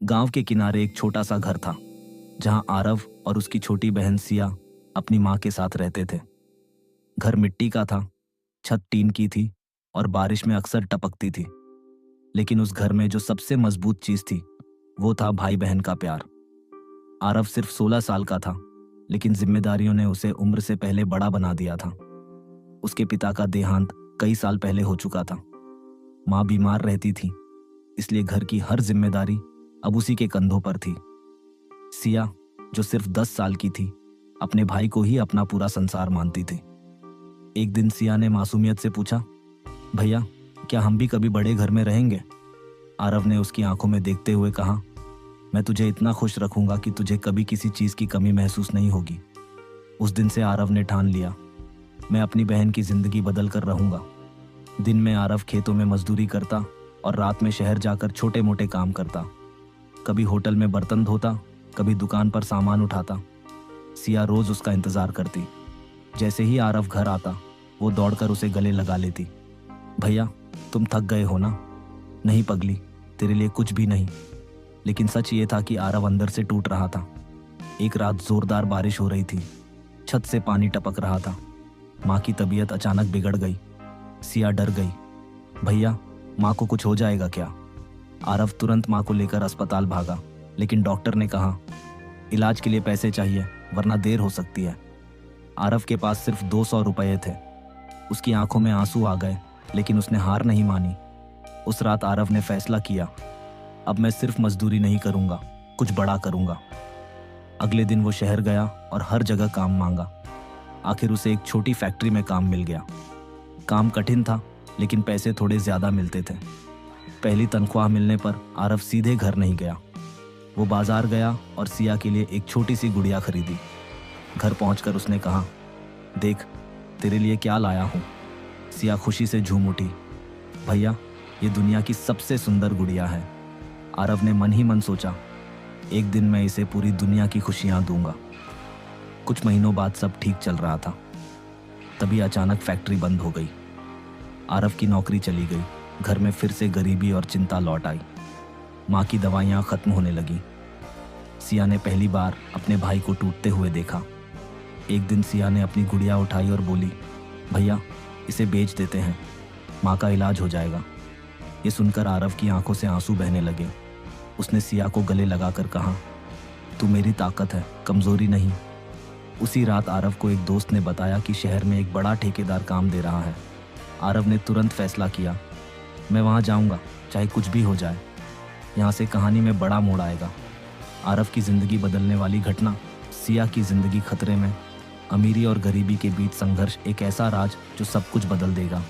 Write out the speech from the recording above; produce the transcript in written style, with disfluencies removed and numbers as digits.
गांव के किनारे एक छोटा सा घर था जहां आरव और उसकी छोटी बहन सिया अपनी माँ के साथ रहते थे। घर मिट्टी का था, छत टीन की थी और बारिश में अक्सर टपकती थी। लेकिन उस घर में जो सबसे मजबूत चीज थी वो था भाई बहन का प्यार। आरव सिर्फ 16 साल का था, लेकिन जिम्मेदारियों ने उसे उम्र से पहले बड़ा बना दिया था। उसके पिता का देहांत कई साल पहले हो चुका था। माँ बीमार रहती थी, इसलिए घर की हर जिम्मेदारी अब उसी के कंधों पर थी। सिया, जो सिर्फ 10 साल की थी, अपने भाई को ही अपना पूरा संसार मानती थी। एक दिन सिया ने मासूमियत से पूछा, भैया, क्या हम भी कभी बड़े घर में रहेंगे? आरव ने उसकी आंखों में देखते हुए कहा, मैं तुझे इतना खुश रखूंगा कि तुझे कभी किसी चीज की कमी महसूस नहीं होगी। उस दिन से आरव ने ठान लिया, मैं अपनी बहन की जिंदगी बदल कर रहूंगा। दिन में आरव खेतों में मजदूरी करता और रात में शहर जाकर छोटे मोटे काम करता। कभी होटल में बर्तन धोता, कभी दुकान पर सामान उठाता। सिया रोज उसका इंतजार करती। जैसे ही आरव घर आता, वो दौड़कर उसे गले लगा लेती। भैया, तुम थक गए हो ना? नहीं पगली, तेरे लिए कुछ भी नहीं। लेकिन सच ये था कि आरव अंदर से टूट रहा था। एक रात जोरदार बारिश हो रही थी, छत से पानी टपक रहा था। माँ की तबीयत अचानक बिगड़ गई। सिया डर गई, भैया, माँ को कुछ हो जाएगा क्या? आरव तुरंत माँ को लेकर अस्पताल भागा, लेकिन डॉक्टर ने कहा, इलाज के लिए पैसे चाहिए, वरना देर हो सकती है। आरव के पास सिर्फ 200 रुपये थे। उसकी आंखों में आंसू आ गए, लेकिन उसने हार नहीं मानी। उस रात आरव ने फैसला किया, अब मैं सिर्फ मजदूरी नहीं करूंगा, कुछ बड़ा करूंगा। अगले दिन वो शहर गया और हर जगह काम मांगा। आखिर उसे एक छोटी फैक्ट्री में काम मिल गया। काम कठिन था, लेकिन पैसे थोड़े ज्यादा मिलते थे। पहली तनख्वाह मिलने पर आरव सीधे घर नहीं गया। वो बाजार गया और सिया के लिए एक छोटी सी गुड़िया खरीदी। घर पहुंचकर उसने कहा, देख, तेरे लिए क्या लाया हूं। सिया खुशी से झूम उठी, भैया, ये दुनिया की सबसे सुंदर गुड़िया है। आरव ने मन ही मन सोचा, एक दिन मैं इसे पूरी दुनिया की खुशियां दूंगा। कुछ महीनों बाद सब ठीक चल रहा था। तभी अचानक फैक्ट्री बंद हो गई। आरव की नौकरी चली गई। घर में फिर से गरीबी और चिंता लौट आई। माँ की दवाइयाँ खत्म होने लगी। सिया ने पहली बार अपने भाई को टूटते हुए देखा। एक दिन सिया ने अपनी गुड़िया उठाई और बोली, भैया, इसे बेच देते हैं, माँ का इलाज हो जाएगा। ये सुनकर आरव की आंखों से आंसू बहने लगे। उसने सिया को गले लगाकर कहा, तू मेरी ताकत है, कमजोरी नहीं। उसी रात आरव को एक दोस्त ने बताया कि शहर में एक बड़ा ठेकेदार काम दे रहा है। आरव ने तुरंत फैसला किया, मैं वहाँ जाऊँगा, चाहे कुछ भी हो जाए। यहाँ से कहानी में बड़ा मोड़ आएगा। आरव की जिंदगी बदलने वाली घटना, सिया की जिंदगी खतरे में। अमीरी और गरीबी के बीच संघर्ष, एक ऐसा राज जो सब कुछ बदल देगा।